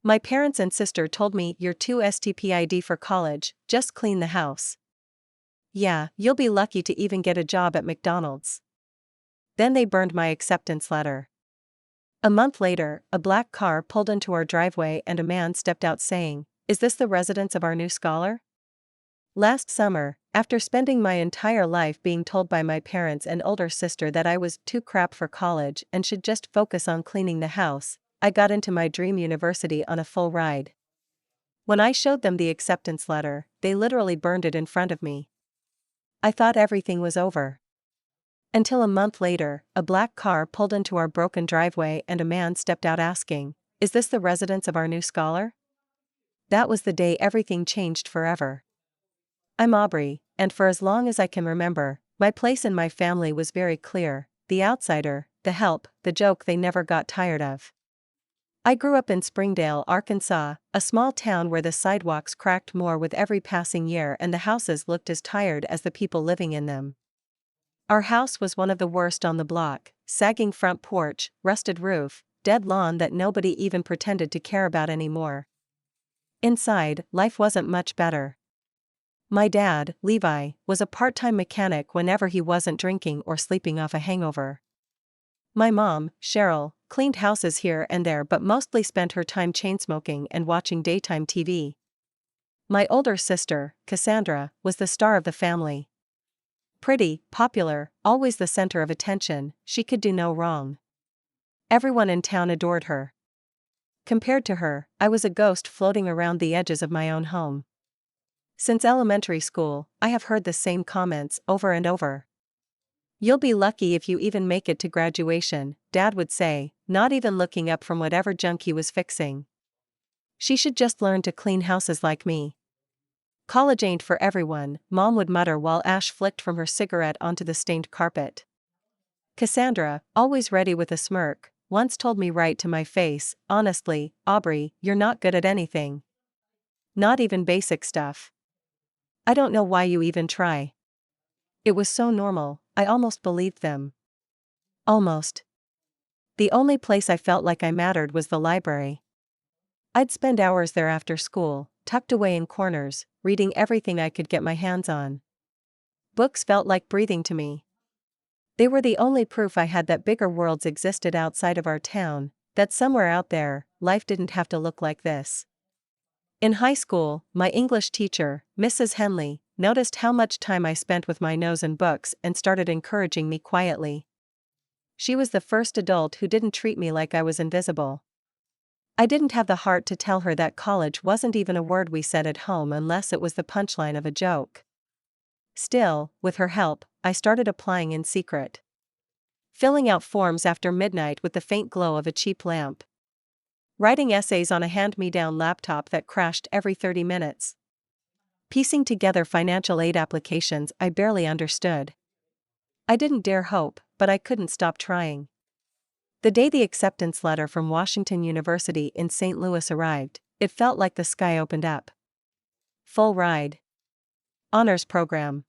My parents and sister told me you're too stupid for college, just clean the house. Yeah, you'll be lucky to even get a job at McDonald's. Then they burned my acceptance letter. A month later, a black car pulled into our driveway and a man stepped out saying, "Is this the residence of our new scholar?" Last summer, after spending my entire life being told by my parents and older sister that I was too crap for college and should just focus on cleaning the house, I got into my dream university on a full ride. When I showed them the acceptance letter, they literally burned it in front of me. I thought everything was over. Until a month later, a black car pulled into our broken driveway and a man stepped out asking, "Is this the residence of our new scholar?" That was the day everything changed forever. I'm Aubrey, and for as long as I can remember, my place in my family was very clear: the outsider, the help, the joke they never got tired of. I grew up in Springdale, Arkansas, a small town where the sidewalks cracked more with every passing year and the houses looked as tired as the people living in them. Our house was one of the worst on the block: sagging front porch, rusted roof, dead lawn that nobody even pretended to care about anymore. Inside, life wasn't much better. My dad, Levi, was a part-time mechanic whenever he wasn't drinking or sleeping off a hangover. My mom, Cheryl, cleaned houses here and there but mostly spent her time chain-smoking and watching daytime TV. My older sister, Cassandra, was the star of the family. Pretty, popular, always the center of attention, she could do no wrong. Everyone in town adored her. Compared to her, I was a ghost floating around the edges of my own home. Since elementary school, I have heard the same comments over and over. "You'll be lucky if you even make it to graduation," Dad would say, not even looking up from whatever junk he was fixing. "She should just learn to clean houses like me." "College ain't for everyone," Mom would mutter while ash flicked from her cigarette onto the stained carpet. Cassandra, always ready with a smirk, once told me right to my face, "Honestly, Aubrey, you're not good at anything. Not even basic stuff. I don't know why you even try." It was so normal, I almost believed them. Almost. The only place I felt like I mattered was the library. I'd spend hours there after school, tucked away in corners, reading everything I could get my hands on. Books felt like breathing to me. They were the only proof I had that bigger worlds existed outside of our town, that somewhere out there, life didn't have to look like this. In high school, my English teacher, Mrs. Henley, noticed how much time I spent with my nose in books and started encouraging me quietly. She was the first adult who didn't treat me like I was invisible. I didn't have the heart to tell her that college wasn't even a word we said at home unless it was the punchline of a joke. Still, with her help, I started applying in secret. Filling out forms after midnight with the faint glow of a cheap lamp. Writing essays on a hand-me-down laptop that crashed every 30 minutes. Piecing together financial aid applications I barely understood. I didn't dare hope, but I couldn't stop trying. The day the acceptance letter from Washington University in St. Louis arrived, it felt like the sky opened up. Full ride. Honors program.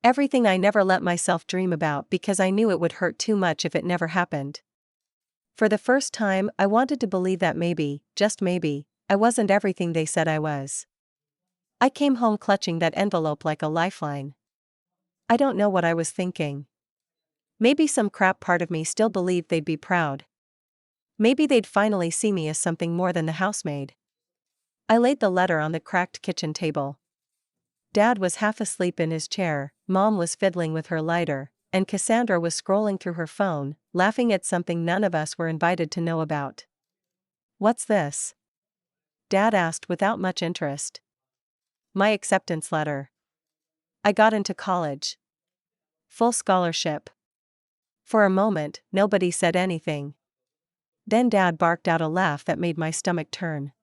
Everything I never let myself dream about because I knew it would hurt too much if it never happened. For the first time, I wanted to believe that maybe, just maybe, I wasn't everything they said I was. I came home clutching that envelope like a lifeline. I don't know what I was thinking. Maybe some crap part of me still believed they'd be proud. Maybe they'd finally see me as something more than the housemaid. I laid the letter on the cracked kitchen table. Dad was half asleep in his chair, Mom was fiddling with her lighter, and Cassandra was scrolling through her phone, laughing at something none of us were invited to know about. "What's this?" Dad asked without much interest. "My acceptance letter. I got into college. Full scholarship." For a moment, nobody said anything. Then Dad barked out a laugh that made my stomach turn.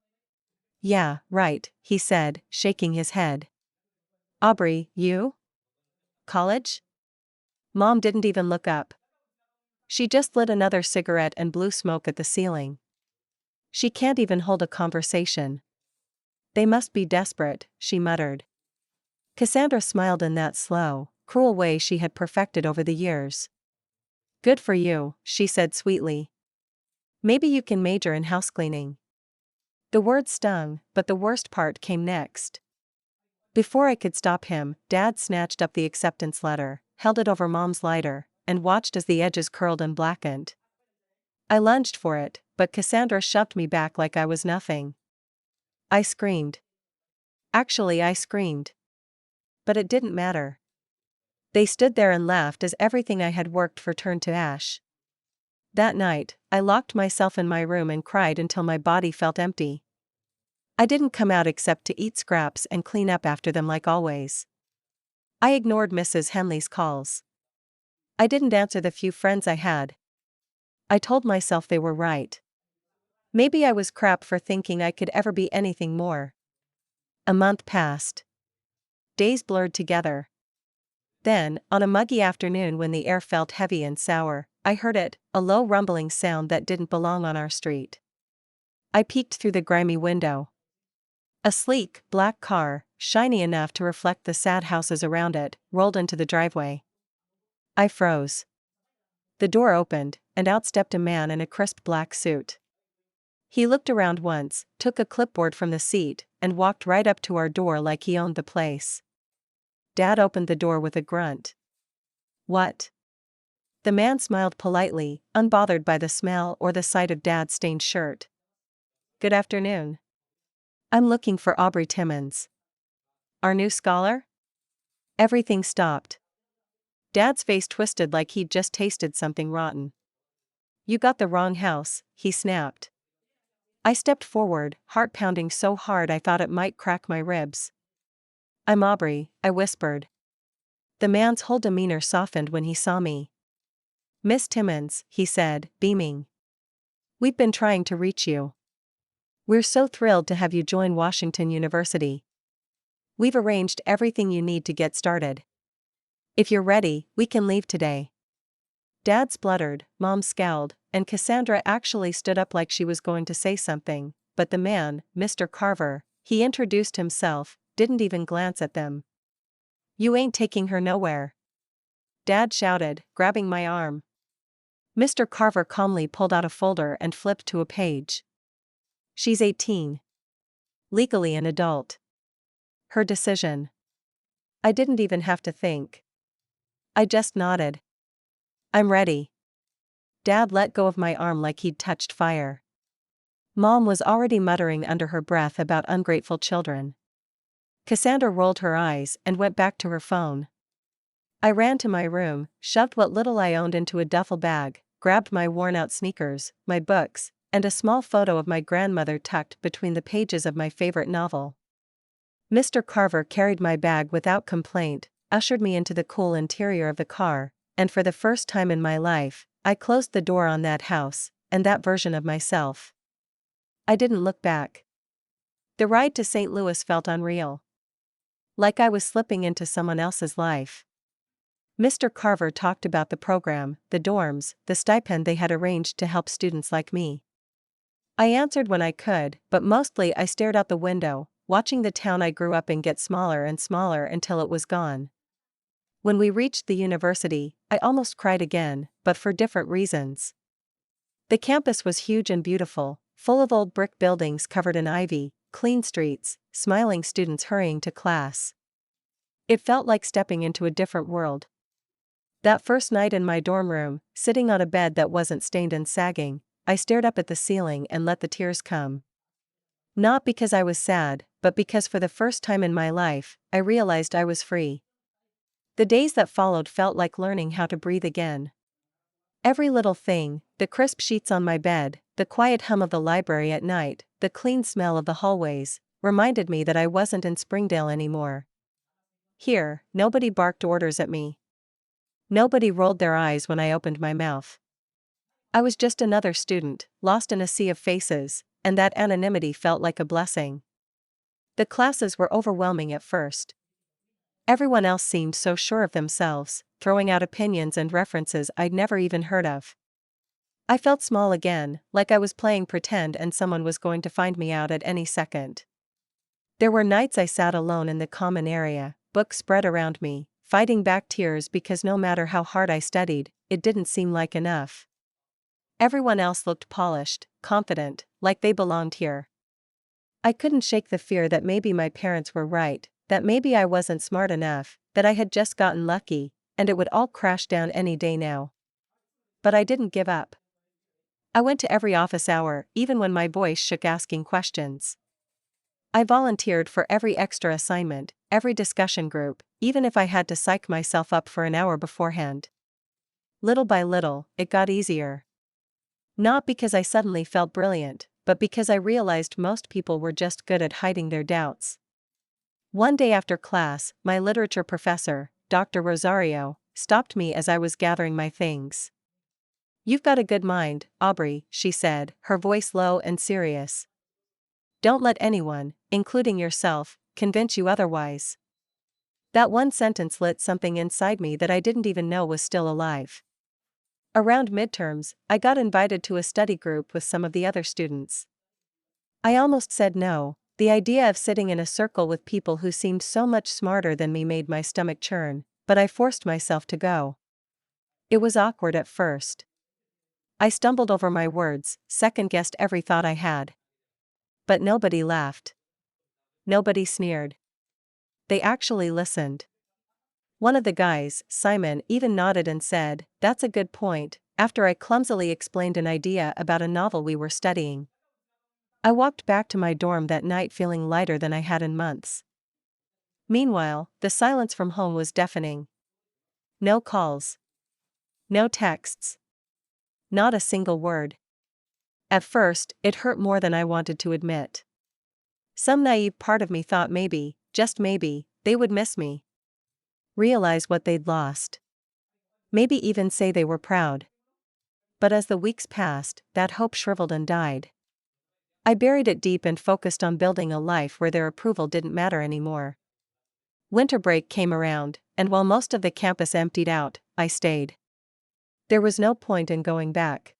"Yeah, right," he said, shaking his head. "Aubrey, you? College?" Mom didn't even look up. She just lit another cigarette and blew smoke at the ceiling. "She can't even hold a conversation. They must be desperate," she muttered. Cassandra smiled in that slow, cruel way she had perfected over the years. "Good for you," she said sweetly. "Maybe you can major in housecleaning." The word stung, but the worst part came next. Before I could stop him, Dad snatched up the acceptance letter, held it over Mom's lighter, and watched as the edges curled and blackened. I lunged for it, but Cassandra shoved me back like I was nothing. I screamed. Actually, I screamed. But it didn't matter. They stood there and laughed as everything I had worked for turned to ash. That night, I locked myself in my room and cried until my body felt empty. I didn't come out except to eat scraps and clean up after them like always. I ignored Mrs. Henley's calls. I didn't answer the few friends I had. I told myself they were right. Maybe I was crap for thinking I could ever be anything more. A month passed. Days blurred together. Then, on a muggy afternoon when the air felt heavy and sour, I heard it, a low rumbling sound that didn't belong on our street. I peeked through the grimy window. A sleek, black car, shiny enough to reflect the sad houses around it, rolled into the driveway. I froze. The door opened, and out stepped a man in a crisp black suit. He looked around once, took a clipboard from the seat, and walked right up to our door like he owned the place. Dad opened the door with a grunt. "What?" The man smiled politely, unbothered by the smell or the sight of Dad's stained shirt. "Good afternoon. I'm looking for Aubrey Timmons." "Our new scholar?" Everything stopped. Dad's face twisted like he'd just tasted something rotten. "You got the wrong house," he snapped. I stepped forward, heart pounding so hard I thought it might crack my ribs. "I'm Aubrey," I whispered. The man's whole demeanor softened when he saw me. "Miss Timmons," he said, beaming. "We've been trying to reach you. We're so thrilled to have you join Washington University. We've arranged everything you need to get started. If you're ready, we can leave today." Dad spluttered, Mom scowled, and Cassandra actually stood up like she was going to say something, but the man, Mr. Carver, he introduced himself, didn't even glance at them. "You ain't taking her nowhere," Dad shouted, grabbing my arm. Mr. Carver calmly pulled out a folder and flipped to a page. "She's 18. Legally an adult. Her decision." I didn't even have to think. I just nodded. "I'm ready." Dad let go of my arm like he'd touched fire. Mom was already muttering under her breath about ungrateful children. Cassandra rolled her eyes and went back to her phone. I ran to my room, shoved what little I owned into a duffel bag, grabbed my worn-out sneakers, my books, and a small photo of my grandmother tucked between the pages of my favorite novel. Mr. Carver carried my bag without complaint, ushered me into the cool interior of the car, and for the first time in my life, I closed the door on that house, and that version of myself. I didn't look back. The ride to St. Louis felt unreal. Like I was slipping into someone else's life. Mr. Carver talked about the program, the dorms, the stipend they had arranged to help students like me. I answered when I could, but mostly I stared out the window, watching the town I grew up in get smaller and smaller until it was gone. When we reached the university, I almost cried again, but for different reasons. The campus was huge and beautiful, full of old brick buildings covered in ivy, clean streets, smiling students hurrying to class. It felt like stepping into a different world. That first night in my dorm room, sitting on a bed that wasn't stained and sagging, I stared up at the ceiling and let the tears come. Not because I was sad, but because for the first time in my life, I realized I was free. The days that followed felt like learning how to breathe again. Every little thing, the crisp sheets on my bed, the quiet hum of the library at night, the clean smell of the hallways, reminded me that I wasn't in Springdale anymore. Here, nobody barked orders at me. Nobody rolled their eyes when I opened my mouth. I was just another student, lost in a sea of faces, and that anonymity felt like a blessing. The classes were overwhelming at first. Everyone else seemed so sure of themselves, throwing out opinions and references I'd never even heard of. I felt small again, like I was playing pretend and someone was going to find me out at any second. There were nights I sat alone in the common area, books spread around me, fighting back tears because no matter how hard I studied, it didn't seem like enough. Everyone else looked polished, confident, like they belonged here. I couldn't shake the fear that maybe my parents were right, that maybe I wasn't smart enough, that I had just gotten lucky, and it would all crash down any day now. But I didn't give up. I went to every office hour, even when my voice shook asking questions. I volunteered for every extra assignment, every discussion group, even if I had to psych myself up for an hour beforehand. Little by little, it got easier. Not because I suddenly felt brilliant, but because I realized most people were just good at hiding their doubts. One day after class, my literature professor, Dr. Rosario, stopped me as I was gathering my things. "You've got a good mind, Aubrey," she said, her voice low and serious. "Don't let anyone, including yourself, convince you otherwise." That one sentence lit something inside me that I didn't even know was still alive. Around midterms, I got invited to a study group with some of the other students. I almost said no. The idea of sitting in a circle with people who seemed so much smarter than me made my stomach churn, but I forced myself to go. It was awkward at first. I stumbled over my words, second-guessed every thought I had. But nobody laughed. Nobody sneered. They actually listened. One of the guys, Simon, even nodded and said, "That's a good point," after I clumsily explained an idea about a novel we were studying. I walked back to my dorm that night feeling lighter than I had in months. Meanwhile, the silence from home was deafening. No calls. No texts. Not a single word. At first, it hurt more than I wanted to admit. Some naive part of me thought maybe, just maybe, they would miss me. Realize what they'd lost. Maybe even say they were proud. But as the weeks passed, that hope shriveled and died. I buried it deep and focused on building a life where their approval didn't matter anymore. Winter break came around, and while most of the campus emptied out, I stayed. There was no point in going back.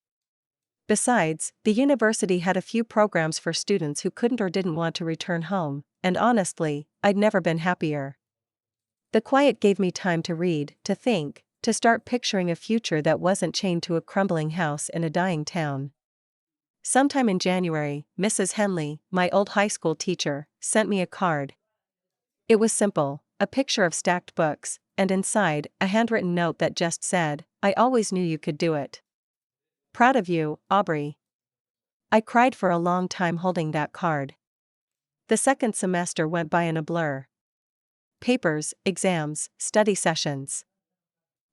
Besides, the university had a few programs for students who couldn't or didn't want to return home, and honestly, I'd never been happier. The quiet gave me time to read, to think, to start picturing a future that wasn't chained to a crumbling house in a dying town. Sometime in January, Mrs. Henley, my old high school teacher, sent me a card. It was simple, a picture of stacked books, and inside, a handwritten note that just said, "I always knew you could do it. Proud of you, Aubrey." I cried for a long time holding that card. The second semester went by in a blur. Papers, exams, study sessions.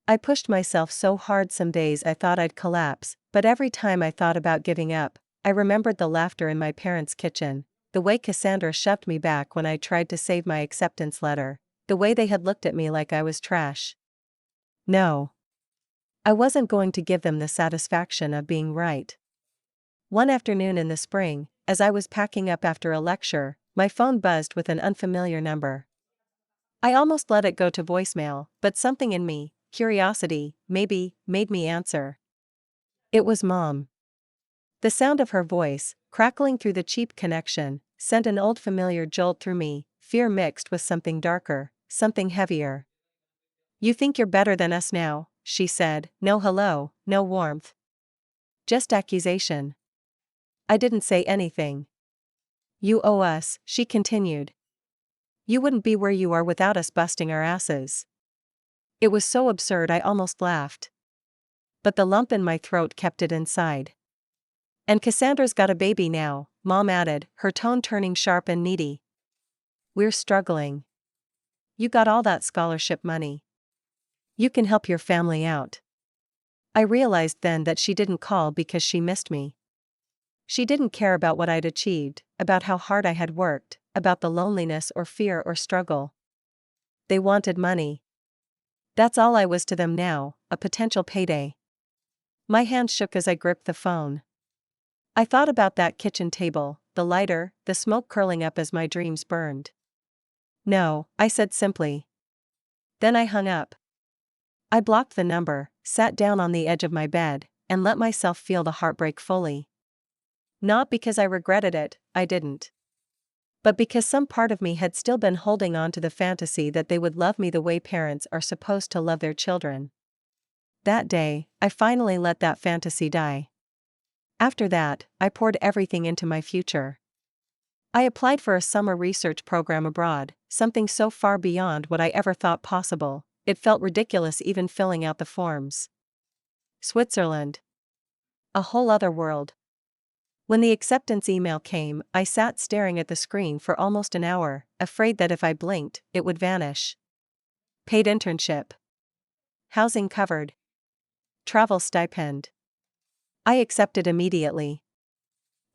I pushed myself so hard some days I thought I'd collapse, but every time I thought about giving up, I remembered the laughter in my parents' kitchen, the way Cassandra shoved me back when I tried to save my acceptance letter, the way they had looked at me like I was trash. No. I wasn't going to give them the satisfaction of being right. One afternoon in the spring, as I was packing up after a lecture, my phone buzzed with an unfamiliar number. I almost let it go to voicemail, but something in me, curiosity, maybe, made me answer. It was Mom. The sound of her voice, crackling through the cheap connection, sent an old familiar jolt through me, fear mixed with something darker, something heavier. "You think you're better than us now," she said, no hello, no warmth. Just accusation. I didn't say anything. "You owe us," she continued. "You wouldn't be where you are without us busting our asses." It was so absurd I almost laughed. But the lump in my throat kept it inside. "And Cassandra's got a baby now," Mom added, her tone turning sharp and needy. "We're struggling. You got all that scholarship money. You can help your family out." I realized then that she didn't call because she missed me. She didn't care about what I'd achieved, about how hard I had worked, about the loneliness or fear or struggle. They wanted money. That's all I was to them now, a potential payday. My hand shook as I gripped the phone. I thought about that kitchen table, the lighter, the smoke curling up as my dreams burned. "No," I said simply. Then I hung up. I blocked the number, sat down on the edge of my bed, and let myself feel the heartbreak fully. Not because I regretted it, I didn't. But because some part of me had still been holding on to the fantasy that they would love me the way parents are supposed to love their children. That day, I finally let that fantasy die. After that, I poured everything into my future. I applied for a summer research program abroad, something so far beyond what I ever thought possible, it felt ridiculous even filling out the forms. Switzerland. A whole other world. When the acceptance email came, I sat staring at the screen for almost an hour, afraid that if I blinked, it would vanish. Paid internship. Housing covered. Travel stipend. I accepted immediately.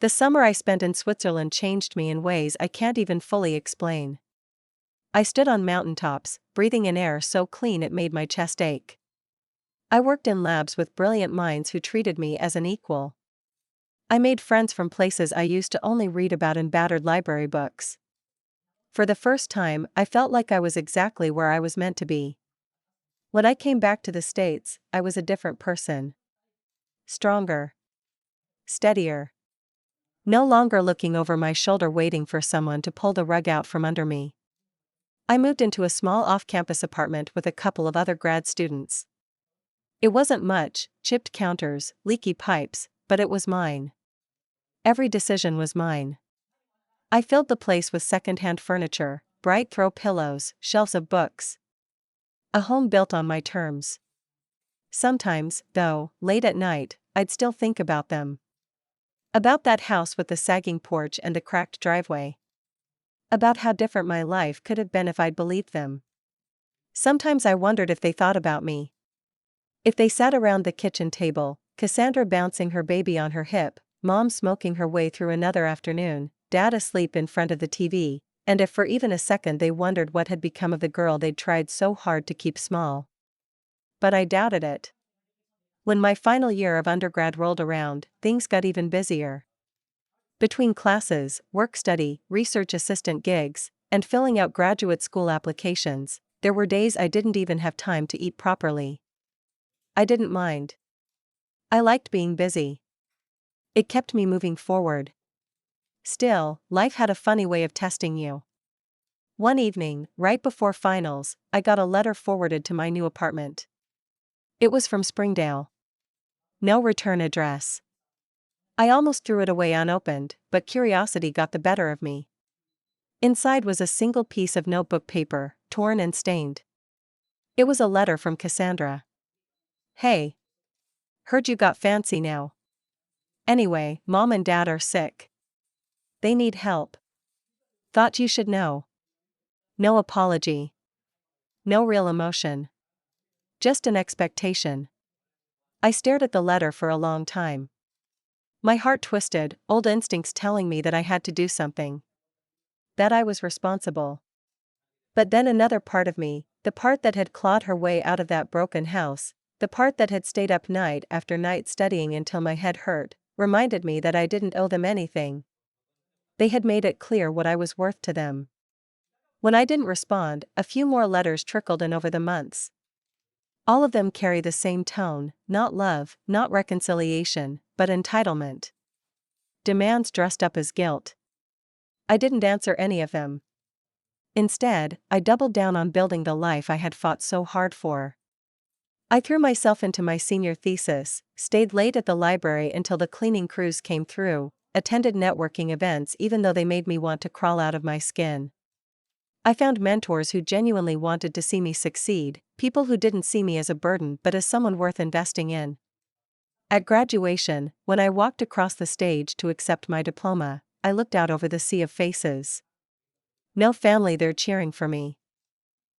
The summer I spent in Switzerland changed me in ways I can't even fully explain. I stood on mountaintops, breathing in air so clean it made my chest ache. I worked in labs with brilliant minds who treated me as an equal. I made friends from places I used to only read about in battered library books. For the first time, I felt like I was exactly where I was meant to be. When I came back to the States, I was a different person. Stronger. Steadier. No longer looking over my shoulder waiting for someone to pull the rug out from under me. I moved into a small off-campus apartment with a couple of other grad students. It wasn't much, chipped counters, leaky pipes, but it was mine. Every decision was mine. I filled the place with second-hand furniture, bright throw pillows, shelves of books. A home built on my terms. Sometimes, though, late at night, I'd still think about them. About that house with the sagging porch and the cracked driveway. About how different my life could have been if I'd believed them. Sometimes I wondered if they thought about me. If they sat around the kitchen table, Cassandra bouncing her baby on her hip, Mom smoking her way through another afternoon, Dad asleep in front of the TV, and if for even a second they wondered what had become of the girl they'd tried so hard to keep small. But I doubted it. When my final year of undergrad rolled around, things got even busier. Between classes, work-study, research assistant gigs, and filling out graduate school applications, there were days I didn't even have time to eat properly. I didn't mind. I liked being busy. It kept me moving forward. Still, life had a funny way of testing you. One evening, right before finals, I got a letter forwarded to my new apartment. It was from Springdale. No return address. I almost threw it away unopened, but curiosity got the better of me. Inside was a single piece of notebook paper, torn and stained. It was a letter from Cassandra. Hey. Heard you got fancy now. Anyway, Mom and Dad are sick. They need help. Thought you should know. No apology. No real emotion. Just an expectation. I stared at the letter for a long time. My heart twisted, old instincts telling me that I had to do something. That I was responsible. But then another part of me, the part that had clawed her way out of that broken house, the part that had stayed up night after night studying until my head hurt, reminded me that I didn't owe them anything. They had made it clear what I was worth to them. When I didn't respond, a few more letters trickled in over the months. All of them carry the same tone, not love, not reconciliation, but entitlement. Demands dressed up as guilt. I didn't answer any of them. Instead, I doubled down on building the life I had fought so hard for. I threw myself into my senior thesis, stayed late at the library until the cleaning crews came through, attended networking events even though they made me want to crawl out of my skin. I found mentors who genuinely wanted to see me succeed, people who didn't see me as a burden but as someone worth investing in. At graduation, when I walked across the stage to accept my diploma, I looked out over the sea of faces. No family there cheering for me.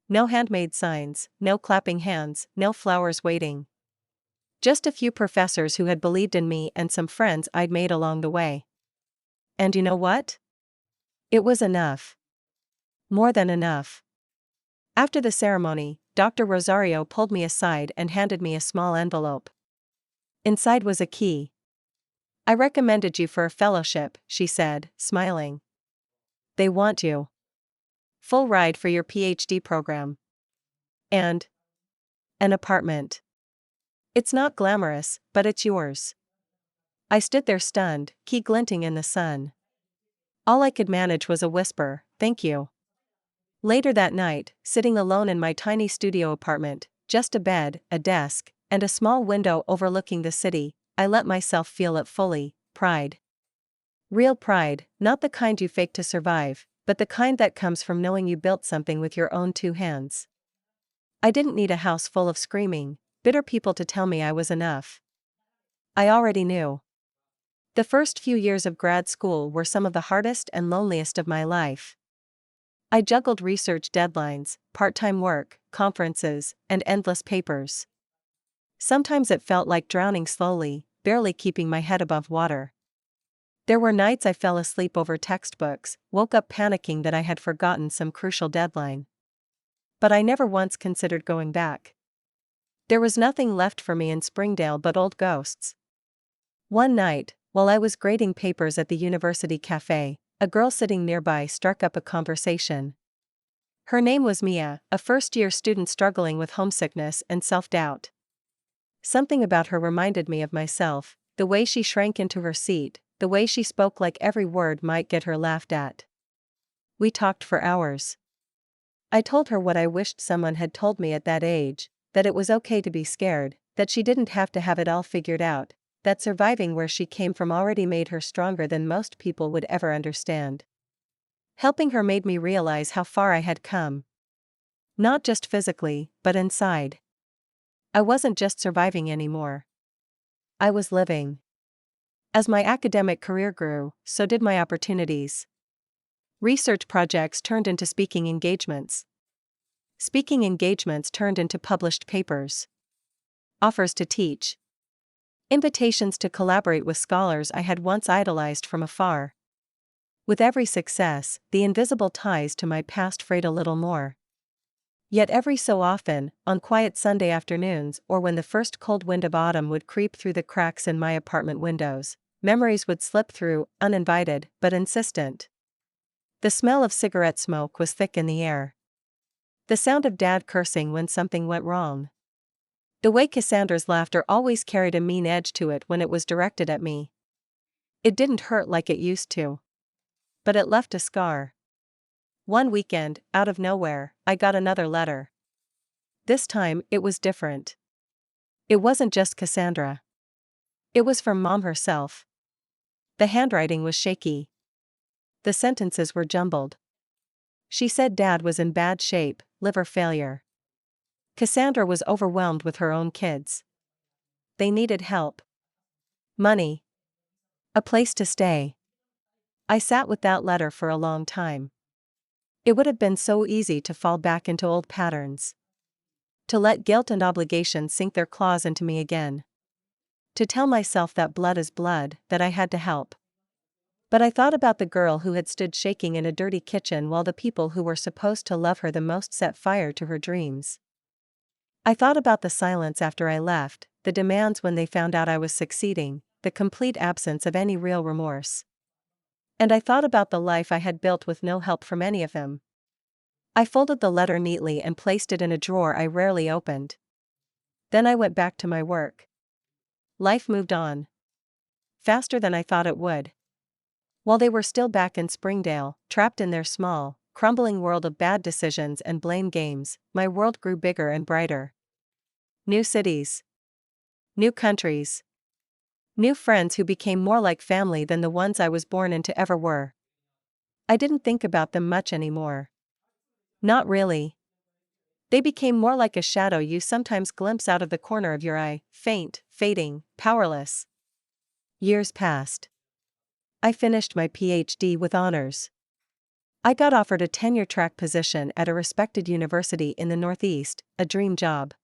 No handmade signs, no clapping hands, no flowers waiting. Just a few professors who had believed in me and some friends I'd made along the way. And you know what? It was enough. More than enough. After the ceremony, Dr. Rosario pulled me aside and handed me a small envelope. Inside was a key. I recommended you for a fellowship, she said, smiling. They want you. Full ride for your PhD program. And an apartment. It's not glamorous, but it's yours. I stood there stunned, key glinting in the sun. All I could manage was a whisper, thank you. Later that night, sitting alone in my tiny studio apartment, just a bed, a desk, and a small window overlooking the city, I let myself feel it fully, pride. Real pride, not the kind you fake to survive, but the kind that comes from knowing you built something with your own two hands. I didn't need a house full of screaming, bitter people to tell me I was enough. I already knew. The first few years of grad school were some of the hardest and loneliest of my life. I juggled research deadlines, part-time work, conferences, and endless papers. Sometimes it felt like drowning slowly, barely keeping my head above water. There were nights I fell asleep over textbooks, woke up panicking that I had forgotten some crucial deadline. But I never once considered going back. There was nothing left for me in Springdale but old ghosts. One night, while I was grading papers at the university cafe, a girl sitting nearby struck up a conversation. Her name was Mia, a first-year student struggling with homesickness and self-doubt. Something about her reminded me of myself, the way she shrank into her seat, the way she spoke like every word might get her laughed at. We talked for hours. I told her what I wished someone had told me at that age, that it was okay to be scared, that she didn't have to have it all figured out, that surviving where she came from already made her stronger than most people would ever understand. Helping her made me realize how far I had come. Not just physically, but inside. I wasn't just surviving anymore. I was living. As my academic career grew, so did my opportunities. Research projects turned into speaking engagements. Speaking engagements turned into published papers. Offers to teach. Invitations to collaborate with scholars I had once idolized from afar. With every success, the invisible ties to my past frayed a little more. Yet every so often, on quiet Sunday afternoons or when the first cold wind of autumn would creep through the cracks in my apartment windows, memories would slip through, uninvited but insistent. The smell of cigarette smoke was thick in the air. The sound of Dad cursing when something went wrong. The way Cassandra's laughter always carried a mean edge to it when it was directed at me. It didn't hurt like it used to. But it left a scar. One weekend, out of nowhere, I got another letter. This time, it was different. It wasn't just Cassandra. It was from Mom herself. The handwriting was shaky. The sentences were jumbled. She said Dad was in bad shape, liver failure. Cassandra was overwhelmed with her own kids. They needed help. Money. A place to stay. I sat with that letter for a long time. It would have been so easy to fall back into old patterns. To let guilt and obligation sink their claws into me again. To tell myself that blood is blood, that I had to help. But I thought about the girl who had stood shaking in a dirty kitchen while the people who were supposed to love her the most set fire to her dreams. I thought about the silence after I left, the demands when they found out I was succeeding, the complete absence of any real remorse. And I thought about the life I had built with no help from any of them. I folded the letter neatly and placed it in a drawer I rarely opened. Then I went back to my work. Life moved on. Faster than I thought it would. While they were still back in Springdale, trapped in their small, crumbling world of bad decisions and blame games, my world grew bigger and brighter. New cities. New countries. New friends who became more like family than the ones I was born into ever were. I didn't think about them much anymore. Not really. They became more like a shadow you sometimes glimpse out of the corner of your eye, faint, fading, powerless. Years passed. I finished my PhD with honors. I got offered a tenure-track position at a respected university in the Northeast, a dream job.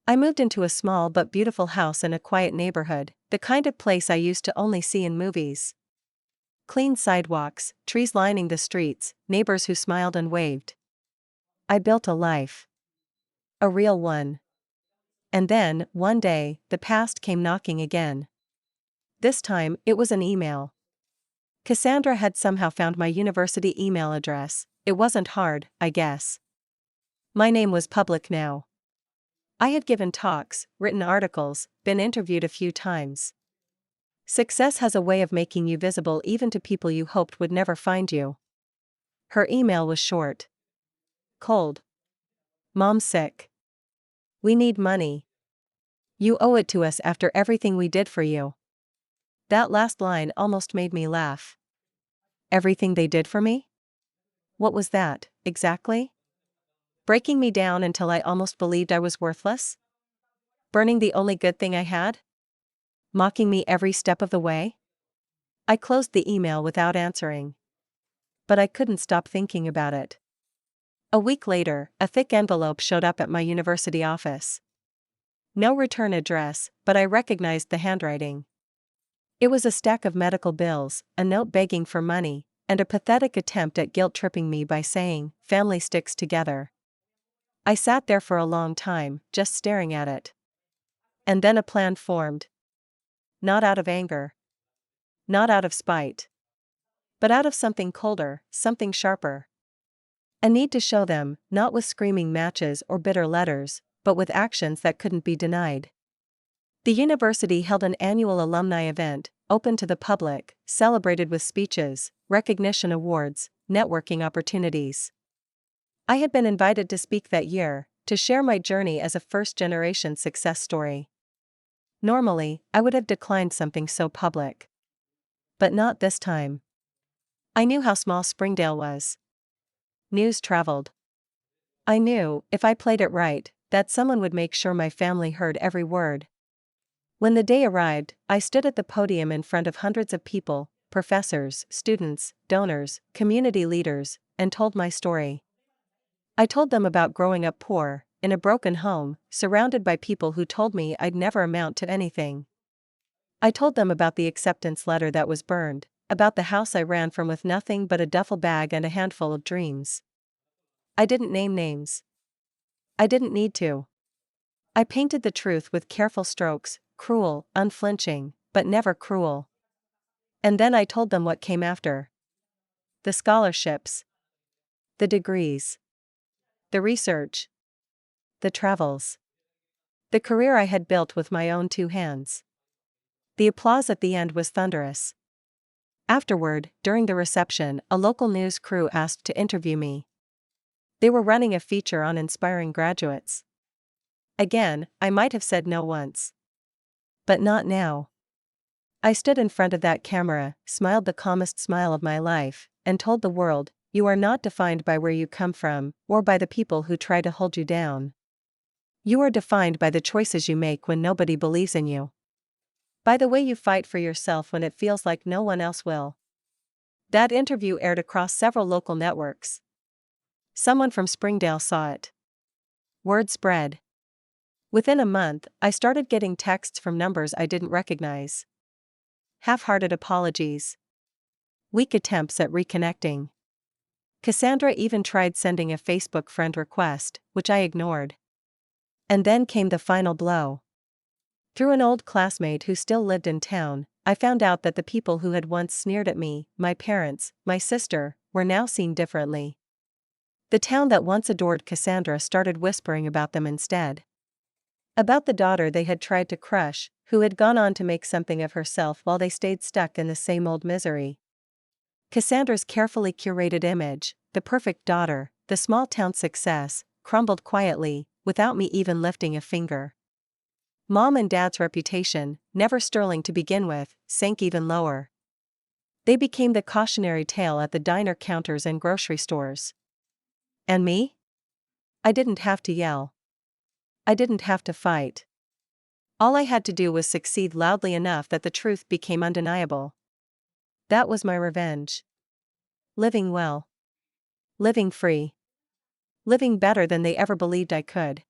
I moved into a small but beautiful house in a quiet neighborhood, the kind of place I used to only see in movies. Clean sidewalks, trees lining the streets, neighbors who smiled and waved. I built a life. A real one. And then, one day, the past came knocking again. This time, it was an email. Cassandra had somehow found my university email address. It wasn't hard, I guess. My name was public now. I had given talks, written articles, been interviewed a few times. Success has a way of making you visible even to people you hoped would never find you. Her email was short. Cold. Mom's sick. We need money. You owe it to us after everything we did for you. That last line almost made me laugh. Everything they did for me? What was that, exactly? Breaking me down until I almost believed I was worthless? Burning the only good thing I had? Mocking me every step of the way? I closed the email without answering. But I couldn't stop thinking about it. A week later, a thick envelope showed up at my university office. No return address, but I recognized the handwriting. It was a stack of medical bills, a note begging for money, and a pathetic attempt at guilt-tripping me by saying, "Family sticks together." I sat there for a long time, just staring at it. And then a plan formed. Not out of anger. Not out of spite. But out of something colder, something sharper. A need to show them, not with screaming matches or bitter letters, but with actions that couldn't be denied. The university held an annual alumni event, open to the public, celebrated with speeches, recognition awards, networking opportunities. I had been invited to speak that year, to share my journey as a first-generation success story. Normally, I would have declined something so public. But not this time. I knew how small Springdale was. News traveled. I knew, if I played it right, that someone would make sure my family heard every word. When the day arrived, I stood at the podium in front of hundreds of people, professors, students, donors, community leaders, and told my story. I told them about growing up poor, in a broken home, surrounded by people who told me I'd never amount to anything. I told them about the acceptance letter that was burned, about the house I ran from with nothing but a duffel bag and a handful of dreams. I didn't name names. I didn't need to. I painted the truth with careful strokes, cruel, unflinching, but never cruel. And then I told them what came after. The scholarships. The degrees. The research. The travels. The career I had built with my own two hands. The applause at the end was thunderous. Afterward, during the reception, a local news crew asked to interview me. They were running a feature on inspiring graduates. Again, I might have said no once. But not now. I stood in front of that camera, smiled the calmest smile of my life, and told the world, "You are not defined by where you come from, or by the people who try to hold you down. You are defined by the choices you make when nobody believes in you. By the way you fight for yourself when it feels like no one else will." That interview aired across several local networks. Someone from Springdale saw it. Word spread. Within a month, I started getting texts from numbers I didn't recognize. Half-hearted apologies. Weak attempts at reconnecting. Cassandra even tried sending a Facebook friend request, which I ignored. And then came the final blow. Through an old classmate who still lived in town, I found out that the people who had once sneered at me, my parents, my sister, were now seen differently. The town that once adored Cassandra started whispering about them instead. About the daughter they had tried to crush, who had gone on to make something of herself while they stayed stuck in the same old misery. Cassandra's carefully curated image, the perfect daughter, the small-town success, crumbled quietly, without me even lifting a finger. Mom and Dad's reputation, never sterling to begin with, sank even lower. They became the cautionary tale at the diner counters and grocery stores. And me? I didn't have to yell. I didn't have to fight. All I had to do was succeed loudly enough that the truth became undeniable. That was my revenge. Living well. Living free. Living better than they ever believed I could.